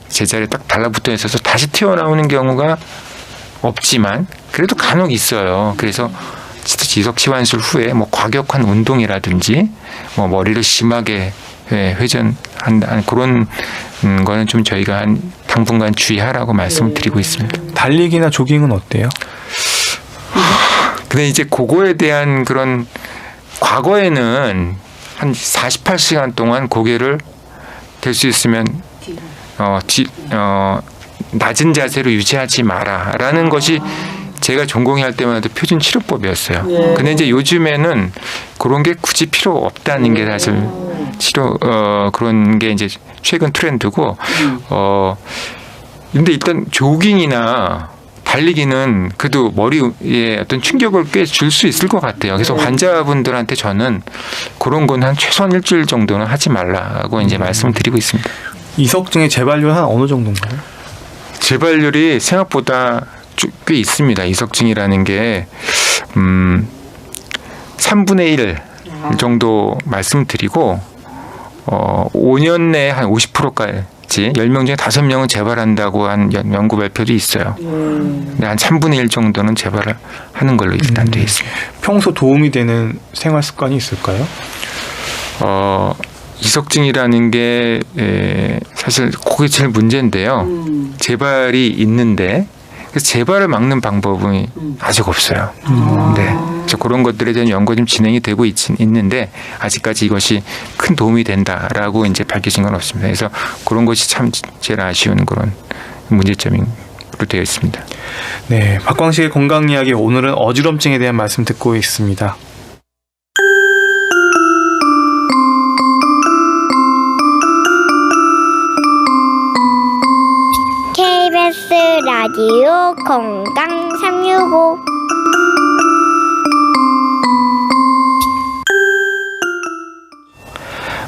제자리에 딱 달라붙어 있어서 다시 튀어나오는 경우가 없지만 그래도 간혹 있어요. 그래서 이석 치환술 후에 뭐 과격한 운동이라든지 뭐 머리를 심하게 회전한다는 그런 거는 좀 저희가 한 당분간 주의하라고 말씀을 드리고 있습니다. 달리기나 조깅은 어때요? 근데 이제 그거에 대한 그런 과거에는 한 48시간 동안 고개를 될 수 있으면 낮은 자세로 유지하지 마라라는 것이 제가 전공할 때마다 표준 치료법이었어요. 근데 이제 요즘에는 그런 게 굳이 필요 없다는 게 사실 그런 게 이제 최근 트렌드고 근데 일단 조깅이나 달리기는 그래도 머리에 어떤 충격을 꽤 줄 수 있을 것 같아요. 그래서 환자분들한테 저는 그런 건 한 최소한 일주일 정도는 하지 말라고 이제 말씀을 드리고 있습니다. 이석증의 재발률 한 어느 정도인가요? 재발률이 생각보다 꽤 있습니다. 이석증이라는 게 3분의 1 정도 말씀드리고 5년 내에 한 50%까지 10명 중에 5명은 재발한다고 한 연구 발표도 있어요. 근데 한 3분의 1 정도는 재발을 하는 걸로 일단 되어 있습니다. 평소 도움이 되는 생활 습관이 있을까요? 이석증이라는 게 사실 그게 제일 문제인데요. 재발이 있는데 그래서 재발을 막는 방법은 아직 없어요. 네. 그래서 그런 것들에 대한 연구가 좀 진행이 되고 있는데 아직까지 이것이 큰 도움이 된다라고 이제 밝혀진 건 없습니다. 그래서 그런 것이 참 제일 아쉬운 그런 문제점으로 되어 있습니다. 네, 박광식의 건강 이야기 오늘은 어지럼증에 대한 말씀 듣고 있습니다. KBS 라디오 건강 365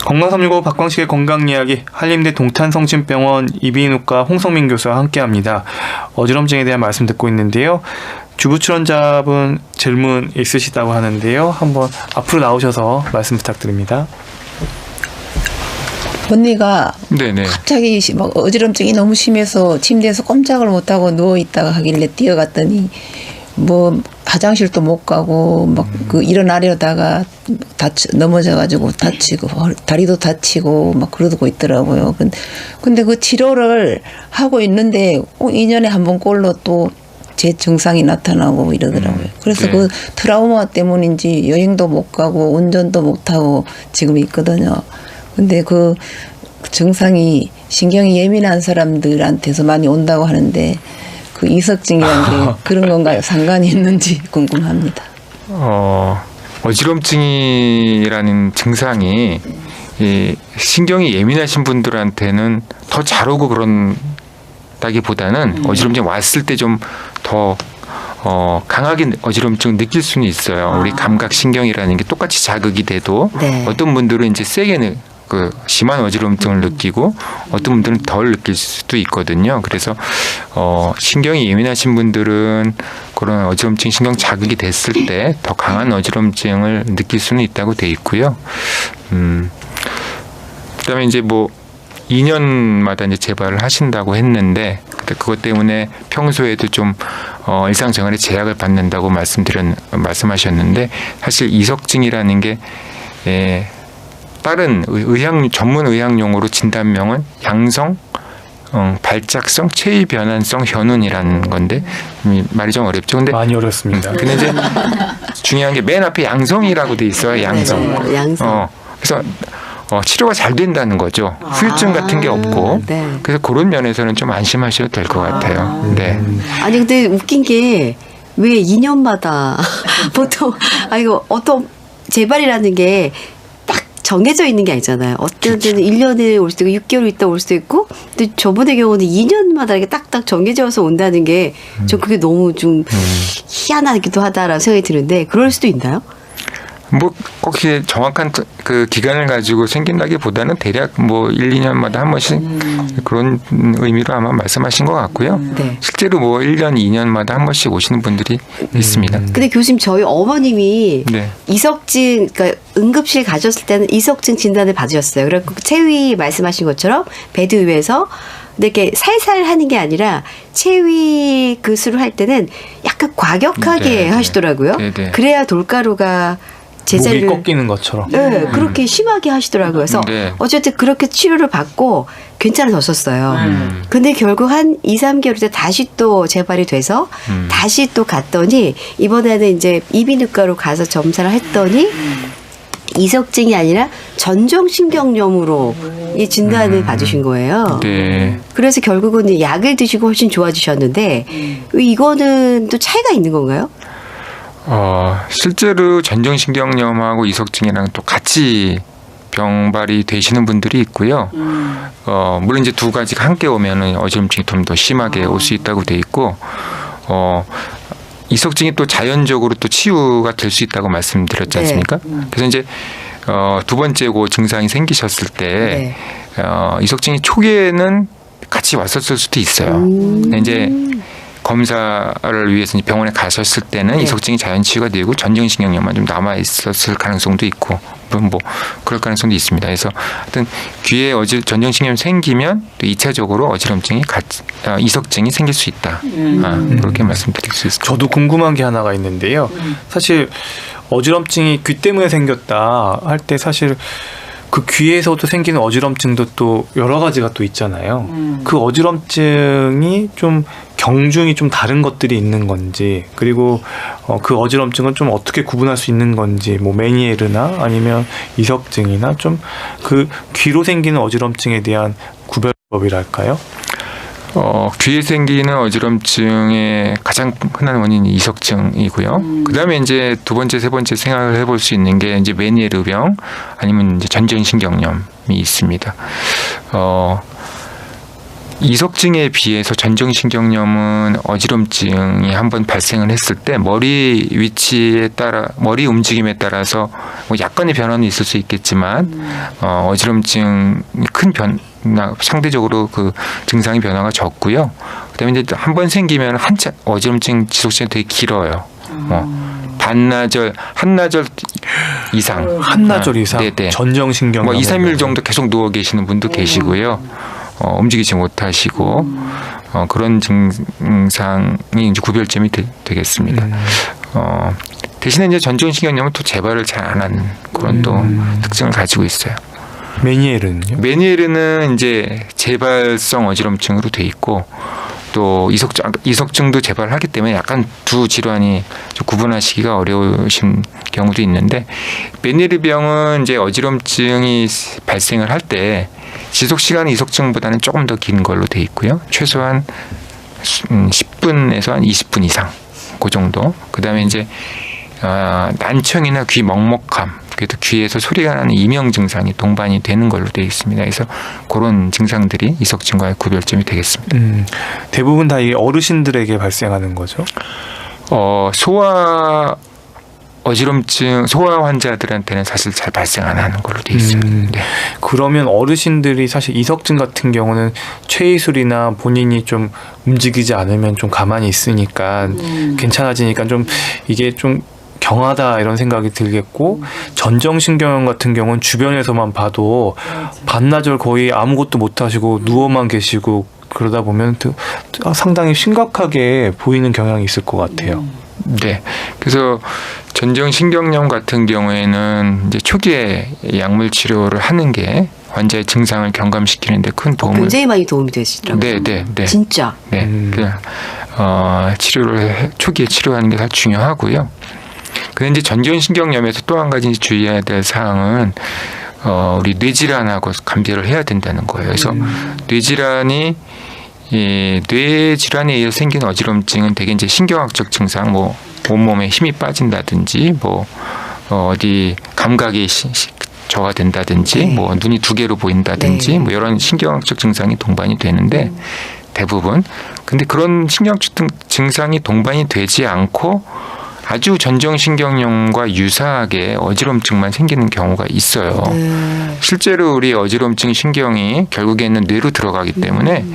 건강 365 박광식의 건강 이야기 한림대 동탄성심병원 이비인후과 홍성민 교수와 함께합니다. 어지럼증에 대한 말씀 듣고 있는데요. 주부 출연자분 질문 있으시다고 하는데요. 한번 앞으로 나오셔서 말씀 부탁드립니다. 언니가 네네. 갑자기 막 어지럼증이 너무 심해서 침대에서 꼼짝을 못하고 누워있다가 하길래 뛰어갔더니 뭐 화장실도 못 가고 막 그 일어나려다가 넘어져가지고 다치고 다리도 다치고 막 그러고 있더라고요. 근데 그 치료를 하고 있는데 2년에 한 번 꼴로 또 제 증상이 나타나고 이러더라고요. 그래서 네. 그 트라우마 때문인지 여행도 못 가고 운전도 못 하고 지금 있거든요. 근데 그 증상이 신경이 예민한 사람들한테서 많이 온다고 하는데 그 이석증이라는 게 그런 건가요? 상관이 있는지 궁금합니다. 어지럼증이라는 증상이 이 신경이 예민하신 분들한테는 더 잘 오고 그런다기보다는 어지럼증이 왔을 때 좀 더 강하게 어지럼증을 느낄 수는 있어요. 우리 감각신경이라는 게 똑같이 자극이 돼도 네. 어떤 분들은 이제 세게 그 심한 어지럼증을 느끼고 어떤 분들은 덜 느낄 수도 있거든요. 그래서 신경이 예민하신 분들은 그런 어지럼증 신경 자극이 됐을 때 더 강한 어지럼증을 느낄 수는 있다고 돼 있고요. 그다음에 이제 뭐 2년마다 이제 재발을 하신다고 했는데 그것 때문에 평소에도 좀 일상생활에 제약을 받는다고 말씀하셨는데 사실 이석증이라는 게 다른 전문 의학 용어로 진단명은 양성 발작성 체위 변환성 현운이라는 건데 말이 좀 어렵죠. 근데 많이 어렵습니다. 근데 이제 중요한 게 맨 앞에 양성이라고 돼 있어요. 양성. 네, 양성. 그래서 치료가 잘 된다는 거죠. 후유증 같은 게 없고. 네. 그래서 그런 면에서는 좀 안심하셔도 될 것 같아요. 네. 아니 근데 웃긴 게 왜 2년마다 보통 이거 어떤 재발이라는 게 딱 정해져 있는 게 아니잖아요. 어떤 때는 1년에 올 수도 있고 6개월 있다 올 수도 있고 근데 저번의 경우는 2년마다 이렇게 딱딱 정해져서 온다는 게 저 그게 너무 좀 희한하기도 하다라는 생각이 드는데 그럴 수도 있나요? 뭐 꼭 정확한 그 기간을 가지고 생긴다기보다는 대략 뭐 1, 2년마다 한 번씩 그런 의미로 아마 말씀하신 것 같고요. 네. 실제로 뭐 1년, 2년마다 한 번씩 오시는 분들이 있습니다. 근데 교수님 저희 어머님이 네. 이석증 그러니까 응급실 가셨을 때는 이석증 진단을 받으셨어요. 그래서 체위 말씀하신 것처럼 베드 위에서 근데 이렇게 살살 하는 게 아니라 체위 그수를 할 때는 약간 과격하게 네, 하시더라고요. 네, 네. 그래야 돌가루가 목이 제자리를 꺾이는 것처럼. 네, 그렇게 심하게 하시더라고요. 그래서 네. 어쨌든 그렇게 치료를 받고 괜찮아졌었어요. 근데 결국 한 2, 3개월 때 다시 또 재발이 돼서 다시 또 갔더니 이번에는 이제 이비인후과로 가서 점사를 했더니 이석증이 아니라 전정신경염으로 이 진단을 받으신 거예요. 네. 그래서 결국은 이제 약을 드시고 훨씬 좋아지셨는데 이거는 또 차이가 있는 건가요? 실제로 전정신경염하고 이석증이랑 또 같이 병발이 되시는 분들이 있고요. 물론 이제 두 가지가 함께 오면은 어지럼증이 좀 더 심하게 올 수 있다고 돼 있고, 이석증이 또 자연적으로 또 치유가 될 수 있다고 말씀드렸지 않습니까? 그래서 이제 두 번째 그 증상이 생기셨을 때 이석증이 초기에는 같이 왔었을 수도 있어요. 근데 이제 검사를 위해서 병원에 가셨을 때는 이석증이 자연 치유가 되고 전정신경염만 좀 남아 있었을 가능성도 있고 뭐 그럴 가능성도 있습니다. 그래서 하여튼 귀에 전정신경염 생기면 또 2차적으로 어지럼증이 이석증이 생길 수 있다. 그렇게 말씀드릴 수 있습니다. 저도 궁금한 게 하나가 있는데요. 사실 어지럼증이 귀 때문에 생겼다 할 때 사실 그 귀에서도 생기는 어지럼증도 또 여러 가지가 또 있잖아요. 그 어지럼증이 좀 경중이 좀 다른 것들이 있는 건지, 그리고 그 어지럼증은 좀 어떻게 구분할 수 있는 건지, 뭐 메니에르나 아니면 이석증이나 좀 그 귀로 생기는 어지럼증에 대한 구별법이랄까요? 귀에 생기는 어지럼증의 가장 흔한 원인이 이석증이고요. 그다음에 이제 두 번째, 세 번째 생각을 해볼 수 있는 게 이제 메니에르병 아니면 이제 전정신경염이 있습니다. 이석증에 비해서 전정신경염은 어지럼증이 한번 발생을 했을 때 머리 위치에 따라 머리 움직임에 따라서 뭐 약간의 변화는 있을 수 있겠지만 어지럼증이 큰 변화 상대적으로 그 증상의 변화가 적고요. 그다음에 이제 한번 생기면 어지럼증 지속 시간이 되게 길어요. 반나절, 한나절 이상. 한나절 이상. 네네. 전정신경염. 뭐 2, 3일 정도 계속 누워 계시는 분도 계시고요. 움직이지 못하시고 그런 증상이 이제 구별점이 되겠습니다. 대신에 이제 전정신경염은 또 재발을 잘 안 하는 그런 또 특징을 가지고 있어요. 메니에르는요? 메니에르는 이제 재발성 어지럼증으로 돼 있고 또 이석증도 재발하기 때문에 약간 두 질환이 좀 구분하시기가 어려우신 경우도 있는데 메니에르병은 이제 어지럼증이 발생을 할 때 지속 시간은 이석증보다는 조금 더 긴 걸로 돼 있고요. 최소한 10분에서 한 20분 이상 그 정도. 그다음에 이제 난청이나 귀 먹먹함, 그래도 귀에서 소리가 나는 이명 증상이 동반이 되는 걸로 되어 있습니다. 그래서 그런 증상들이 이석증과의 구별점이 되겠습니다. 대부분 다 이 어르신들에게 발생하는 거죠? 소아 어지럼증 소아 환자들한테는 사실 잘 발생 안 하는 걸로 되어 있어요. 네. 그러면 어르신들이 사실 이석증 같은 경우는 최이술이나 본인이 좀 움직이지 않으면 좀 가만히 있으니까 괜찮아지니까 좀 이게 좀 경하다 이런 생각이 들겠고, 전정신경염 같은 경우는 주변에서만 봐도 반나절 거의 아무것도 못 하시고 누워만 계시고 그러다 보면 상당히 심각하게 보이는 경향이 있을 것 같아요. 네. 그래서 전정신경염 같은 경우에는 이제 초기에 약물 치료를 하는 게 환자의 증상을 경감시키는데 큰 도움을 굉장히 많이 도움이 되시더라고요. 네. 진짜. 네. 치료를 초기에 치료하는 게 다 중요하고요. 그런데 이제 전정신경염에서 또 한 가지 주의해야 될 사항은 우리 뇌질환하고 감별을 해야 된다는 거예요. 그래서 뇌질환에 의해서 생긴 어지럼증은 대개 이제 신경학적 증상, 뭐 온몸에 힘이 빠진다든지, 뭐 어디 감각이 저하된다든지, 뭐 눈이 두 개로 보인다든지, 뭐 이런 신경학적 증상이 동반이 되는데 대부분. 근데 그런 신경학적 증상이 동반이 되지 않고 아주 전정신경염과 유사하게 어지럼증만 생기는 경우가 있어요. 실제로 우리 어지럼증 신경이 결국에는 뇌로 들어가기 때문에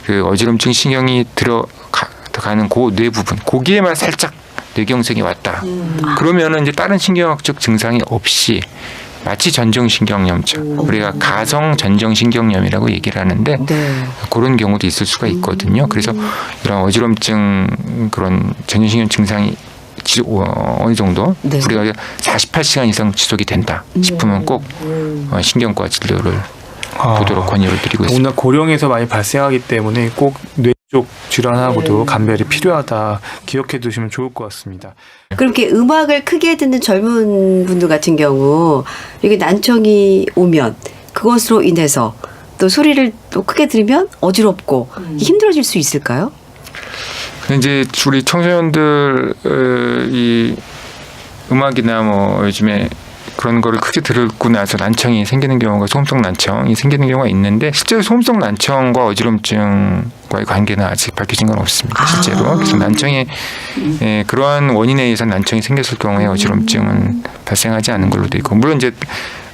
그 어지럼증 신경이 들어가는 그 뇌 부분, 거기에만 살짝 뇌경색이 왔다. 그러면은 이제 다른 신경학적 증상이 없이 마치 전정신경염처럼 우리가 가성 전정신경염이라고 얘기를 하는데 그런 경우도 있을 수가 있거든요. 그래서 이런 어지럼증 그런 전정신경 증상이 어느 정도 우리가 48시간 이상 지속이 된다 싶으면 꼭 신경과 진료를 보도록 권유를 드리고 있습니다. 워낙 고령에서 많이 발생하기 때문에 꼭 뇌 쪽 질환하고도 감별이 필요하다 기억해 두시면 좋을 것 같습니다. 그렇게 음악을 크게 듣는 젊은 분들 같은 경우 이게 난청이 오면 그것으로 인해서 또 소리를 또 크게 들으면 어지럽고 힘들어질 수 있을까요? 이제 우리 청소년들 이 음악이나 뭐 요즘에 그런 거를 크게 듣고 나서 난청이 생기는 경우가 소음성 난청이 생기는 경우가 있는데 실제로 소음성 난청과 어지럼증과의 관계는 아직 밝혀진 건 없습니다. 실제로. 그래서 난청이 그러한 원인에 의해서 난청이 생겼을 경우에 어지럼증은 발생하지 않은 걸로 돼 있고 물론 이제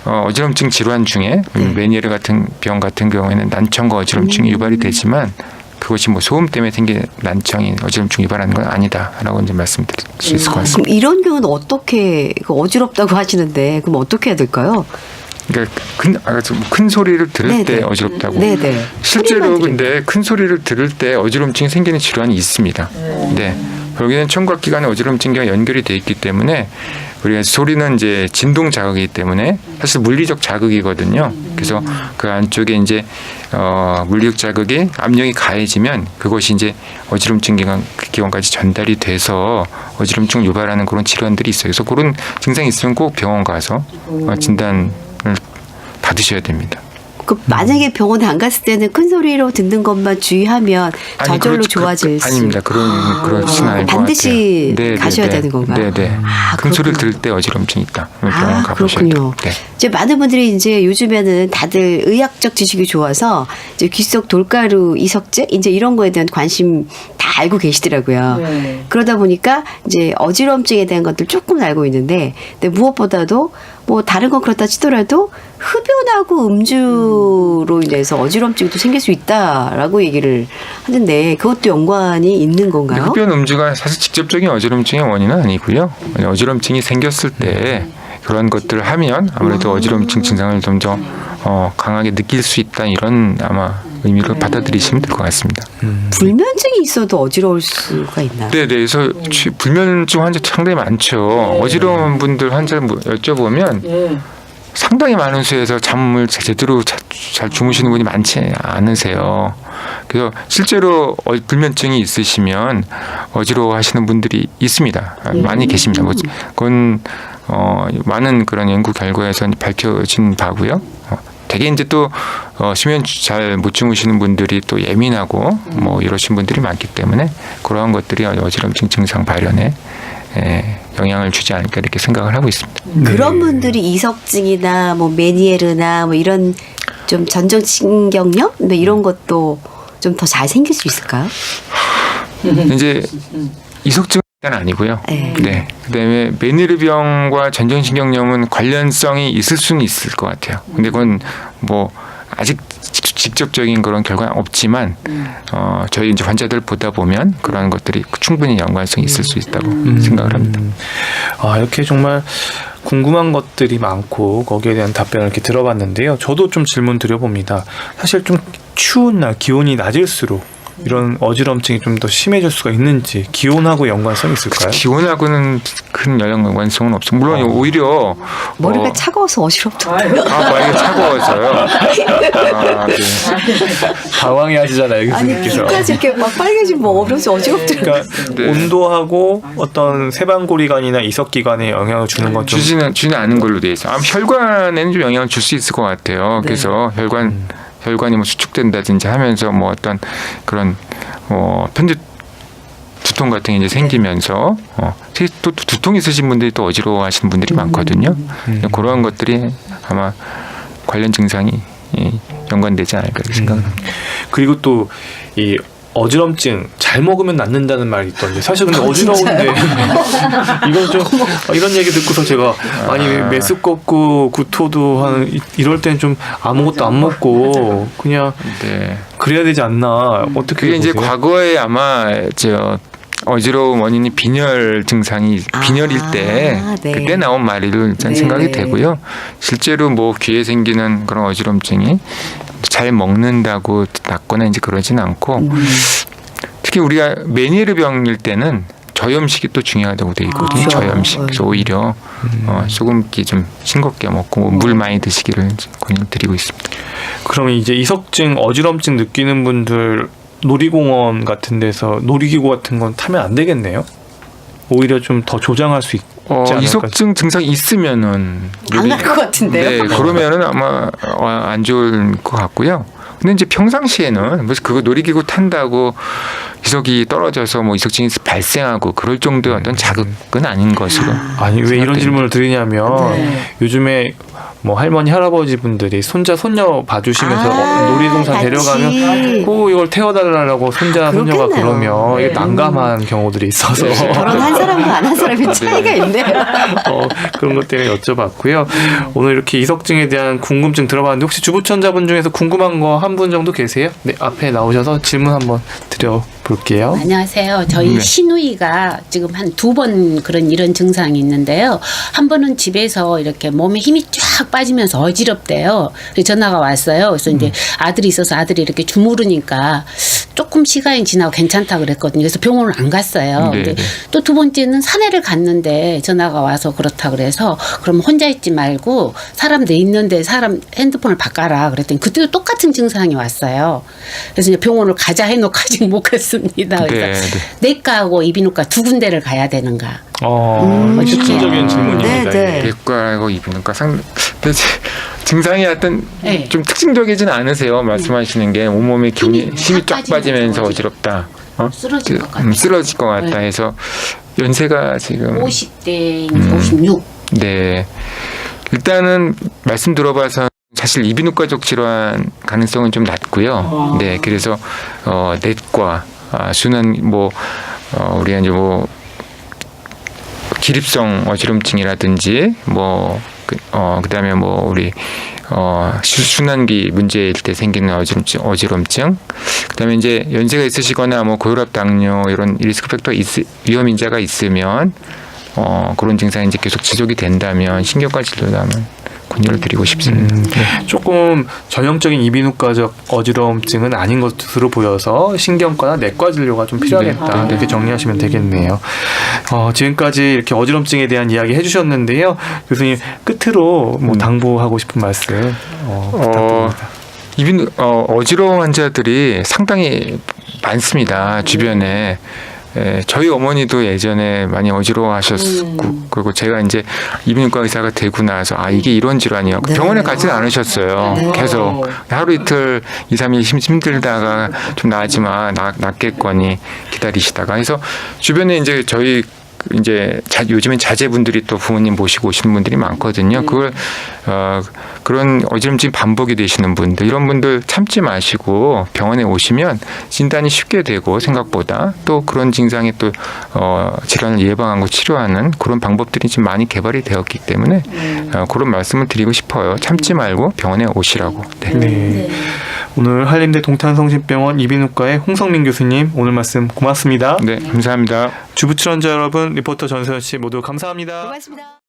어지럼증 질환 중에 메니에르 같은 병 같은 경우에는 난청과 어지럼증이 유발이 되지만 그것이 뭐 소음 때문에 생긴 난청이 어지럼증 유발하는 건 아니다라고 이제 말씀드릴 수 있을 것 같습니다. 그럼 이런 경우는 어떻게 어지럽다고 하시는데 그럼 어떻게 해야 될까요? 그러니까 큰 소리를 들을 네네. 때 어지럽다고. 네네. 실제로 소리만 근데 큰 소리를 들을 때 어지럼증이 생기는 질환이 있습니다. 네. 여기는 청각기관의 어지럼증과 연결이 돼 있기 때문에 우리가 소리는 이제 진동 자극이기 때문에 사실 물리적 자극이거든요. 그래서 그 안쪽에 이제 물리적 자극이 압력이 가해지면 그것이 이제 어지럼증 기관까지 전달이 돼서 어지럼증을 유발하는 그런 질환들이 있어요. 그래서 그런 증상이 있으면 꼭 병원 가서 진단을 받으셔야 됩니다. 그 만약에 병원에 안 갔을 때는 큰 소리로 듣는 것만 주의하면 저절로 좋아질 수 아닙니다. 그렇지는 않을 것 반드시 같아요. 가셔야 되는 건가요? 네네. 큰 소리를 들을 때 어지럼증이 있다. 병원 가보셔야 돼요. 그렇군요. 네. 이제 많은 분들이 이제 요즘에는 다들 의학적 지식이 좋아서 이제 귀 속 돌가루 이석제 이제 이런 거에 대한 관심 다 알고 계시더라고요. 그러다 보니까 이제 어지럼증에 대한 것들 조금 알고 있는데 근데 무엇보다도 뭐 다른 건 그렇다 치더라도 흡연하고 음주로 인해서 어지럼증이 또 생길 수 있다라고 얘기를 하는데 그것도 연관이 있는 건가요? 흡연 음주가 사실 직접적인 어지럼증의 원인은 아니고요. 어지럼증이 생겼을 때 그런 것들을 하면 아무래도 어지럼증 증상을 좀 더 강하게 느낄 수 있다 이런 아마 의미로 받아들이시면 될 것 같습니다. 불면증이 있어도 어지러울 수가 있나요? 네, 그래서 불면증 환자 상당히 많죠. 어지러운 분들 환자를 여쭤보면 상당히 많은 수에서 잠을 제대로 잘 주무시는 분이 많지 않으세요. 그래서 실제로 불면증이 있으시면 어지러워하시는 분들이 있습니다. 많이 계십니다. 그건 많은 그런 연구 결과에서 밝혀진 바고요. 되게 이제 또 수면 잘 못 주무시는 분들이 또 예민하고 뭐 이러신 분들이 많기 때문에 그러한 것들이 어지럼증 증상 발현에 영향을 주지 않을까 이렇게 생각을 하고 있습니다. 그런 분들이 이석증이나 뭐 메니에르나 뭐 이런 좀 전정신경염 뭐 이런 것도 좀 더 잘 생길 수 있을까요? 이제 이석증은 아니고요. 네. 그다음에 메니에르병과 전정신경염은 관련성이 있을 수는 있을 것 같아요. 근데 그건 뭐 아직 직접적인 그런 결과는 없지만 저희 이제 환자들 보다 보면 그런 것들이 충분히 연관성이 있을 수 있다고 생각을 합니다. 이렇게 정말 궁금한 것들이 많고 거기에 대한 답변을 이렇게 들어봤는데요. 저도 좀 질문 드려봅니다. 사실 좀 추운 날 기온이 낮을수록 이런 어지럼증이 좀 더 심해질 수가 있는지 기온하고 연관성이 있을까요? 기온하고는 큰 연관성은 없습니다. 물론 오히려 머리가 차가워서 어지럽다. 머리가 차가워서요. 네. 당황해하시잖아요, 교수님께서. 끝까지 이렇게 막 빨개지면 뭐 어지럽더라고요. 그러니까 네. 온도하고 어떤 세방고리관이나 이석기관에 영향을 주는 건 좀 주지는 않은 걸로 돼 있어요. 혈관에는 좀 영향을 줄 수 있을 것 같아요. 그래서 혈관이 뭐 수축된다든지 하면서 뭐 어떤 그런 편집 두통 같은 게 이제 생기면서 또 두통 있으신 분들이 또 어지러워하시는 분들이 많거든요. 그러한 것들이 아마 관련 증상이 연관되지 않을까 이렇게 생각합니다. 그리고 또 이 어지럼증 잘 먹으면 낫는다는 말이 있던데 사실 근데 어지러운데 이건 좀 이런 얘기 듣고서 제가 아니 메스껍고 구토도 하는 이럴 땐 좀 아무것도 안 먹고 그냥 그래야 되지 않나 어떻게 그게 이제 보세요? 과거에 아마 어지러운 원인이 빈혈 증상이 빈혈일 때 네. 그때 나온 말이로 일단 생각이 되고요. 실제로 뭐 귀에 생기는 그런 어지럼증이 잘 먹는다고 낫거나 이제 그러진 않고 특히 우리가 메니에르병일 때는 저염식이 또 중요하다고 돼 있거든요. 저염식. 그래서 오히려 소금기 좀 싱겁게 먹고 물 많이 드시기를 권유드리고 있습니다. 그러면 이제 이석증 어지럼증 느끼는 분들 놀이공원 같은 데서 놀이기구 같은 건 타면 안 되겠네요. 오히려 좀 더 조장할 수 있지 않을까? 이석증 증상이 있으면은 안 갈 것 같은데요. 네, 그러면은 아마 안 좋을 것 같고요. 근데 이제 평상시에는 뭐 그거 놀이기구 탄다고 이석이 떨어져서 뭐 이석증이 발생하고 그럴 정도의 어떤 자극은 아닌 것으로. 아니 왜 이런 생각됩니다. 질문을 드리냐면 네. 요즘에 뭐 할머니 할아버지 분들이 손자 손녀 봐주시면서 아, 놀이동산 같이. 데려가면 꼭 이걸 태워달라고 손자 손녀가 그렇겠네요. 그러면 이게 난감한 경우들이 있어서 결혼한 사람과 안 한 사람의 차이가 있네요. 그런 것 때문에 여쭤봤고요. 오늘 이렇게 이석증에 대한 궁금증 들어봤는데 혹시 주부천자분 중에서 궁금한 거 한 분 정도 계세요? 네, 앞에 나오셔서 질문 한번 드려볼게요. 안녕하세요. 저희 네. 시누이가 지금 한 2번 이런 증상이 있는데요. 한 번은 집에서 이렇게 몸에 힘이 쫙 빠지면서 어지럽대요. 그래서 전화가 왔어요. 그래서 이제 아들이 있어서 아들이 이렇게 주무르니까 조금 시간이 지나고 괜찮다 그랬거든요. 그래서 병원을 안 갔어요. 네, 근데 네. 또 2번째는 산에를 갔는데 전화가 와서 그렇다 그래서 그럼 혼자 있지 말고 사람들 있는데 사람 핸드폰을 바꿔라 그랬더니 그때도 똑같은 증상이 왔어요. 그래서 이제 병원을 가자 해놓고 아직 못 갔습니다. 그래서 내과하고 이비인후과 두 군데를 가야 되는가? 실질적인 질문입니다. 네, 네. 이게. 내과하고 이비인후과 근데 증상이 하여튼 네. 좀 특징적이진 않으세요. 말씀하시는 게 온몸에 힘이 쫙 빠지면서 어지럽다. 쓰러질 것 같아요. 쓰러질 것 같다 네. 해서 연세가 지금 50대 56. 네. 일단은 말씀 들어봐서 사실 이비인후과적 질환 가능성은 좀 낮고요. 네. 그래서 내과, 순환 우리가 이제 기립성 어지럼증이라든지 그다음에 우리 순환기 문제일 때 생기는 어지럼증, 그다음에 이제 연세가 있으시거나 고혈압, 당뇨 이런 리스크 팩터 위험 인자가 있으면 그런 증상이 이제 계속 지속이 된다면 신경과 진료를 하면 권유를 드리고 싶습니다. 조금 전형적인 이비인후과적 어지러움증은 아닌 것으로 보여서 신경과나 내과 진료가 좀 필요하겠다. 이렇게 정리하시면 되겠네요. 지금까지 이렇게 어지럼증에 대한 이야기 해주셨는데요. 교수님 끝으로 당부하고 싶은 말씀 부탁드립니다. 어지러움 환자들이 상당히 많습니다. 주변에. 저희 어머니도 예전에 많이 어지러워하셨고 그리고 제가 이제 이비인후과 의사가 되고 나서 이게 이런 질환이요. 네. 병원에 가지는 않으셨어요. 네. 계속 하루 이틀 2, 3일 힘들다가 좀 나았지만 낫겠거니 기다리시다가 해서 주변에 이제 저희 요즘엔 자제분들이 또 부모님 모시고 오시는 분들이 많거든요. 그걸 그런 어지럼증 반복이 되시는 분들, 이런 분들 참지 마시고 병원에 오시면 진단이 쉽게 되고 생각보다 또 그런 증상에 또 질환을 예방하고 치료하는 그런 방법들이 지금 많이 개발이 되었기 때문에 그런 말씀을 드리고 싶어요. 참지 말고 병원에 오시라고. 네. 네. 오늘 한림대 동탄성심병원 이비인후과의 홍성민 교수님 오늘 말씀 고맙습니다. 네, 감사합니다. 주부출연자 여러분, 리포터 전소연 씨 모두 감사합니다. 고맙습니다.